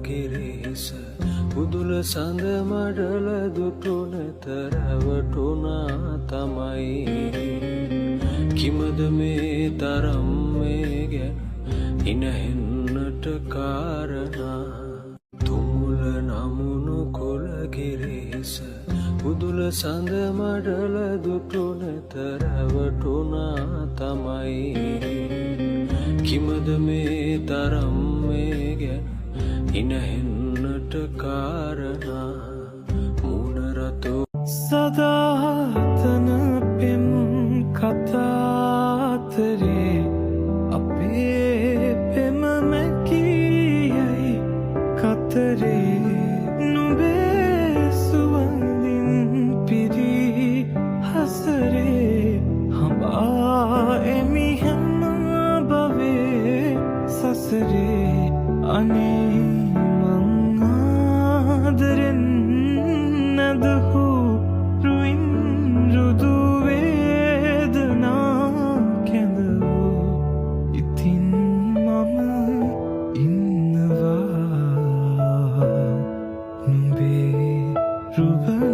කෙරෙහිස බුදුල සඳ මඩල දුටුන තරවටුනා තමයි කිමද මේ තරම් මේ ගැන ඉනහෙන්නට කාරණා තුමුල නමුණු කොළ කෙරෙහිස බුදුල සඳ මඩල දුටුන තරවටුනා තමයි කිමද මේ තරම් මේ ගැන ඉනහෙන්නට කාරණා මුණරතෝ සදාතන පෙම් කතාතරේ අපේ පෙම මැකීයයි කතරේ නුබේ සුවඳින් පිරී හසරේ හඹා එමි හැම බවේ සසරේ අනේ මං ආදරෙන් නැදහු රුයින් රුදු වේදනා කැඳවූ ඉතින් මම ඉන්නවා නුඹේ රුබන